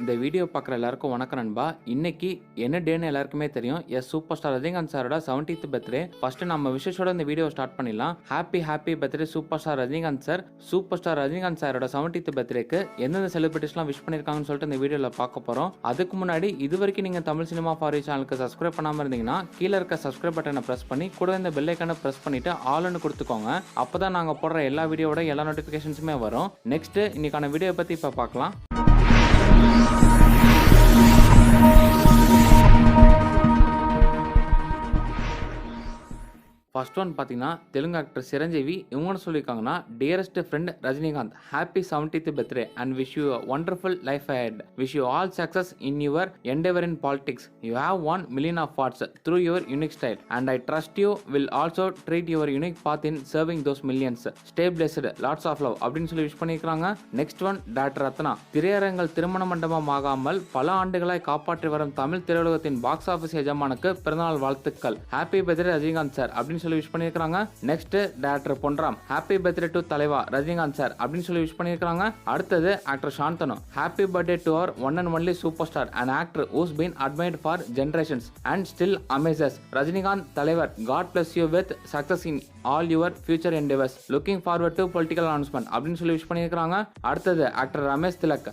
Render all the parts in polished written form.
இந்த வீடியோ பார்க்குற எல்லாருக்கும் வணக்கம் நண்பா. இன்னைக்கு என்ன டேன்னு எல்லாருக்குமே தெரியும். சூப்பர் ஸ்டார் ரஜினிகாந்த் சாரோட 70th பர்த்டே. ஃபர்ஸ்ட் நம்ம விஷயத்தோட இந்த வீடியோ ஸ்டார்ட் பண்ணிடலாம். Happy birthday super star Rajinikanth sir. Super star Rajinikanth சாரோட 70th பர்த்டேக்கு எந்தெந்த செலிபிரிட்டிஸ்லாம் விஷ் பண்ணியிருக்காங்கன்னு சொல்லிட்டு இந்த வீடியோவில் பார்க்க போகிறோம். அதுக்கு முன்னாடி இது வரைக்கும் நீங்கள் தமிழ் சினிமா ஃபார் சேனலுக்கு சப்ஸ்கிரைப் பண்ணாமல் இருந்தீங்கன்னா கீழே இருக்க சப்ஸ்கிரைப் பட்டனை ப்ரெஸ் பண்ணி கூட இந்த பெல் ஐக்கானை ப்ரெஸ் பண்ணிட்டு ஆல்னு கொடுத்துக்கோங்க. அப்போ தான் நாங்கள் போடுற எல்லா வீடியோட எல்லா நோட்டிஃபிகேஷன்ஸுமே வரும். நெக்ஸ்ட் இன்னைக்கான வீடியோ பற்றி இப்போ பார்க்கலாம். ஃபர்ஸ்ட் ஒன் பார்த்தீங்கன்னா தெலுங்கு ஆக்டர் சிரஞ்சீவி. இவங்க சொல்லியிருக்காங்கன்னா, dearest friend Rajinikanth, happy 70th birthday and wish you wonderful life ahead. Wish you all success in your endeavor in politics. You have 1 million of watts through your unique style and I trust you will also treat your unique path in serving those millions. Stay blessed, lots of love அப்படின்னு சொல்லி wish பண்ணியிருக்காங்க. Next one doctor Ratna. திரையரங்கள் திருமண மண்டபம் ஆகாமல் பல ஆண்டுகளாய் காப்பாற்றி வரும் தமிழ் திரையுலகத்தின் பாக்ஸ் ஆஃபீஸ் எஜமானுக்கு பிறந்தநாள் வாழ்த்துக்கள். ஹாப்பி பர்த்டே ரஜினிகாந்த் சார் அப்படின்னு சொல்லி விஷ் பண்ணிருக்காங்க. Next director Ponram. Happy birthday to தலைவா ரஜினிகாந்த் சார் அப்படின்னு சொல்லி விஷ் பண்ணிருக்காங்க. அடுத்தது actor Shanthanu. Happy birthday to our one and only super star and actor who's been admired for generations and still amazes. Rajinikanth தலைவர், God bless you with success in all your future endeavours. Looking forward to political announcement அப்படின்னு சொல்லி wish பண்ணிருக்காங்க. அடுத்தது actor Ramesh Thilak.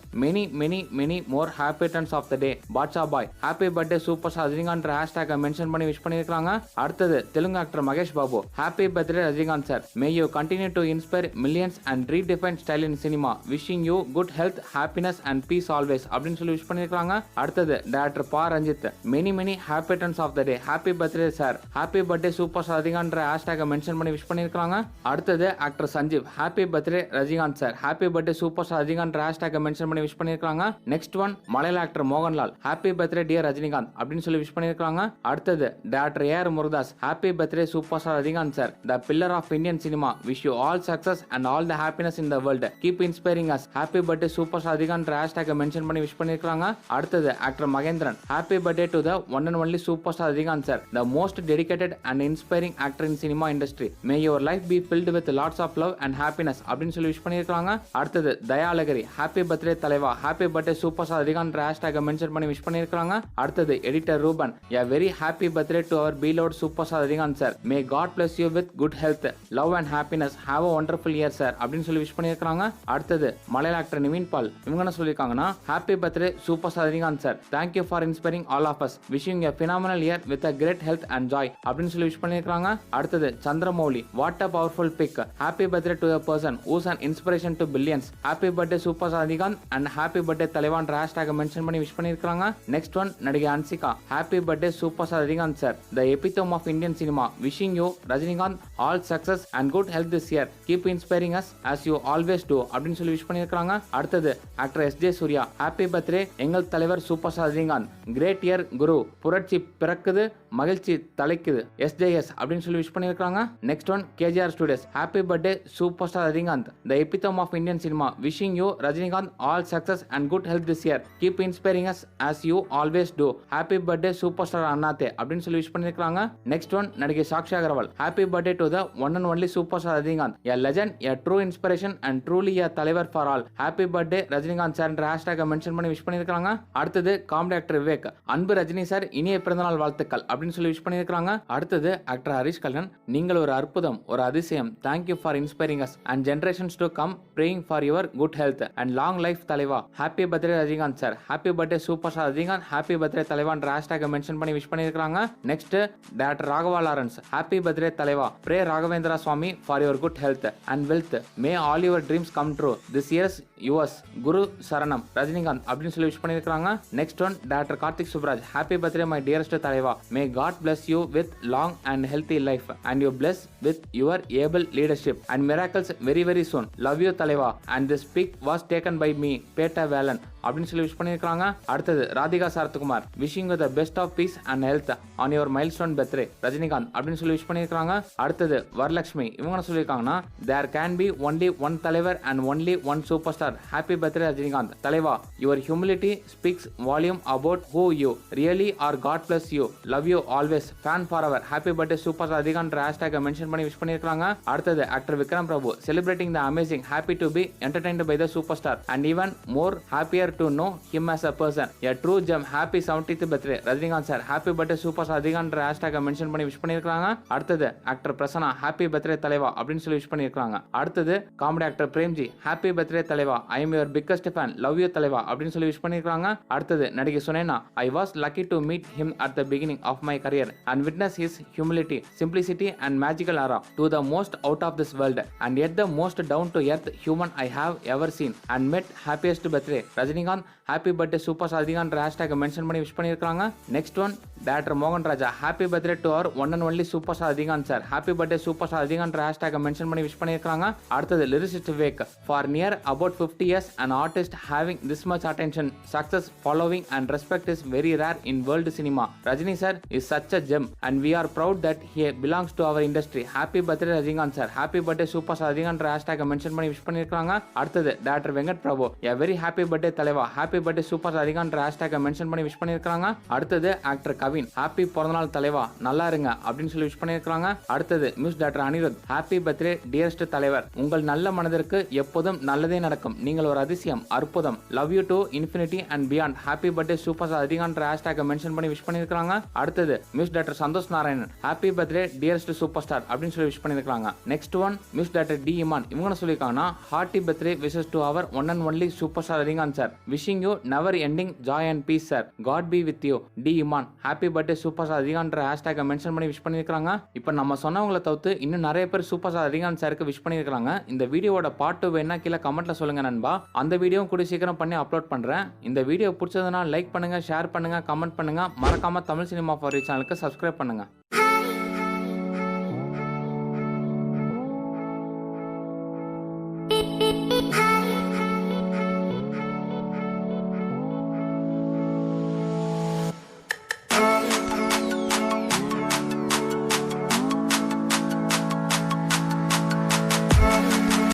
Many more happy returns of the day Baasha Bhai. Happy birthday super star Rajinikanth hashtag mention பண்ணி wish பண்ணிருக்காங்க. அடுத்தது Telugu actor Mahesh Babu. Happy birthday Rajinikanth sir. May you continue to inspire millions and redefine style in cinema. Wishing you good health, happiness and peace always அப்படின்னு சொல்லி wish பண்ணிருக்காங்க. அடுத்தது director Pa Ranjith. Many happy returns of the day. Happy birthday sir. Happy birthday super star Rajinikanth hashtag mention பண்ணி wish பண்ணிருக்காங்க. அடுத்தது actor Sanjeev. Happy birthday Rajinikanth sir. Happy birthday super star Rajinikanth hashtag mention பண்ணி wish பண்ணிருக்காங்க. Next one மலையாள actor Mohanlal. Happy birthday dear Rajinikanth அப்படின்னு சொல்லி wish பண்ணிருக்காங்க. அடுத்தது director AR Murugadoss. Happy birthday super star Rajinikanth sir, the pillar of Indian cinema. Wish you all success and all the happiness in the world. Keep inspiring us. Happy birthday super star Rajinikanth hashtag mention பண்ணி wish பண்ணிருக்காங்க. அடுத்தது actor Mahendran. Happy birthday to the one and only super star Rajinikanth sir, the most dedicated and inspiring actor in cinema industry. May your life be filled with lots of love and happiness அப்படின்னு சொல்லி wish பண்ணிருக்காங்க. அடுத்தது தயாலகரி. Happy birthday தலைவா. Happy birthday super star Rajinikanth hashtag mention பண்ணி wish பண்ணிருக்காங்க. அடுத்தது editor Ruben. A very happy birthday to our beloved super star Rajinikanth sir. May God bless you with good health, love and happiness. Have a wonderful year sir அப்படின்னு சொல்லி wish பண்ணிருக்காங்க. அடுத்தது மலையாள actor Nivin Pauly. இவங்க என்ன சொல்லிருக்காங்கன்னா, happy birthday super star Rajinikanth sir. Thank you for inspiring all of us. Wishing a phenomenal year with a great health and joy அப்படின்னு சொல்லி விஷ் பண்ணிருக்காங்க. அடுத்தது Chandramouli. What a powerful pick. Happy birthday to a person who's an inspiration to billions. Happy birthday super star Rajinikanth and happy birthday தலைவான் hashtag mention பண்ணி wish பண்ணிருக்காங்க. Next one நடிகை Hansika. Happy birthday super star Rajinikanth sir, the epitome of Indian cinema. Wishing you Rajinikanth all success and good health this year. Keep inspiring us as you always do அப்படின்னு சொல்லி wish பண்ணிருக்காங்க. அடுத்தது actor SJ Surya. Happy birthday எங்கள் தலைவர் super star Rajinikanth. Great year guru. புரட்சி பிறக்குது, மகிழ்ச்சி தலைக்குது. எஸ்ஜேஎஸ் அப்படின்னு சொல்லி விஷ் பண்ணிருக்காங்க. Next one KJR studios. Happy birthday super star Rajinikanth, the epitome of Indian cinema. Wishing you Rajinikanth all success and good health this year. Keep inspiring us as you always do. Happy birthday super star Annaatthe அப்படின்னு சொல்லி wish பண்ணிருக்காங்க. Next one நடிகை Sakshi Agarwal. Happy birthday to the one and only super star Rajinikanth, a legend, a true inspiration and truly a தலைவர் for all. Happy birthday Rajinikanth sir என்ற hashtag mention பண்ணி wish பண்ணிருக்காங்க. அடுத்தது comedy actor Vivek. அன்பு ரஜினி சார், இனிய பிறந்தநாள் வாழ்த்துக்கள் அப்படின்னு சொல்லி விஷ் பண்ணிருக்காங்க. அடுத்தது ஆக்டர் ஹரிஷ் கல்யாண். நீங்கள் ஒரு அற்புதம், ஒரு அதிசயம். Thank you for inspiring us and generations to come. Praying for your good health and long life தலைவா. Happy birthday Rajinikanth sir. Happy birthday super star Rajinikanth. Happy birthday தலைவா என்ற ஹேஷ்டாக் மென்ஷன் பண்ணி விஷ் பண்ணிருக்காங்க. Next director Raghava Lawrence. Happy birthday தலைவா. Pray Raghavendra Swami for your good health and wealth. May all your dreams come true. This year's yours. குரு சரணம் ரஜினிகாந்த் அப்படின்னு சொல்லி wish பண்ணிருக்காங்க. Next one director Karthik Subbaraj. Happy birthday my dearest தலைவா. May God bless you with long and healthy life and you bless with your able leadership and miracles very soon. Love you தலைவா. And this pic was taken by me, Peta Valan அப்படின்னு சொல்லி wish பண்ணிருக்காங்க. அடுத்தது Radhika Sarathkumar. Wishing you the best of peace and health on your milestone birthday Rajinikanth அப்படின்னு சொல்லி wish பண்ணிருக்காங்க. அடுத்தது வரலட்சுமி. இவங்க என்ன சொல்லியிருக்காங்கன்னா, there can be only one தலைவர் and only one super star. Happy birthday Rajinikanth தலைவா. Your humility speaks volume about who you really are. God bless you. Love you always. Fan forever. Happy birthday super star Rajinikanth hashtag mention பண்ணி wish பண்ணிருக்காங்க. அடுத்தது actor Vikram Prabhu. Celebrating the amazing. Happy to be entertained by the super star and even more happier to know him as a person. A true gem. Happy 70th birthday Rajinikanth sir. Happy birthday super star Rajinikanth hashtag mention பண்ணி wish பண்ணியிருக்காங்க. அடுத்தது actor Prasanna happy birthday தலைவா அப்படின்னு சொல்லி wish பண்ணியிருக்காங்க. அடுத்தது comedy actor Premji happy birthday தலைவா, I am your biggest fan, love you தலைவா அப்படின்னு சொல்லி விஷ் பண்ணியிருக்காங்க. அடுத்தது நடிகை Sunaina, I was lucky to meet him at the beginning of my career and witness his humility, simplicity and magical aura to the most out of this world and yet the most down to earth human I have ever seen and met. Happiest birthday Rajinikanth. Happy birthday super star Rajinikanth hashtag mention பண்ணி wish பண்ணியிருக்காங்க. Next one director மோகன் Raja happy birthday to our one and only super star Rajinikanth sir. Happy birthday super star Rajinikanth hashtag mention பண்ணி wish பண்ணியிருக்காங்க. அடுத்தது lyricist Vivek, for near about 50 years an artist having this much attention, success, following and respect is very rare in world cinema. Rajini sir is such a gem and we are proud that he belongs to our industry. Happy birthday Rajinikanth sir. Happy birthday super star Rajinikanth hashtag mention பண்ணி wish பண்ணியிருக்காங்க. அடுத்தது director Venkat Prabhu, a very happy birthday தலைவா, happy birthday super star Rajinikanth hashtag mention பண்ணி wish பண்ணியிருக்காங்க. அடுத்தது actor Kavin, happy பிறந்தநாள் தலைவா, நல்லா இருங்க அப்படின்னு சொல்லி விஷ் பண்ணியிருக்காங்க. அடுத்தது music director Anirudh, happy birthday dearest தலைவர், உங்கள் நல்ல மனதிற்கு எப்போதும் நல்லதே நடக்கும், நீங்கள் ஒரு அதிசயம், அற்புதம், love you to infinity and beyond. Happy birthday super star Rajinikanth hashtag mention பண்ணி விஷ் பண்ணியிருக்காங்க. அடுத்தது music director Santhosh Narayanan, happy birthday dearest super star அப்படின்னு சொல்லி விஷ் பண்ணியிருக்காங்க. Next one music director D Imman, இவங்க என்ன சொல்லியிருக்காங்கன்னா hearty birthday wishes to our one and only super star Rajinikanth sir, wishing you never ending joy and peace sir, God be with you. D Imman happy birthday super star Rajinikanth hashtag mention பண்ணி wish பண்ணியிருக்காங்க. இப்போ நம்ம சொன்னவங்களை தவிர்த்து இன்னும் நிறைய பேர் super star Rajinikanth சாருக்கு wish பண்ணியிருக்காங்க. இந்த வீடியோட பார்ட் 2 வேணா கீழே கமெண்ட்ல சொல்லுங்க நண்பா. அந்த வீடியோவும் கூட சீக்கிரம் பண்ணி அப்லோட் பண்றேன். இந்த வீடியோ பிடிச்சதுன்னா லைக் பண்ணுங்க, ஷேர் பண்ணுங்க, கமெண்ட் பண்ணுங்க. மறக்காம தமிழ் சினிமா ஃபார் யூ சேனலுக்கு சப்ஸ்கிரைப் பண்ணுங்க.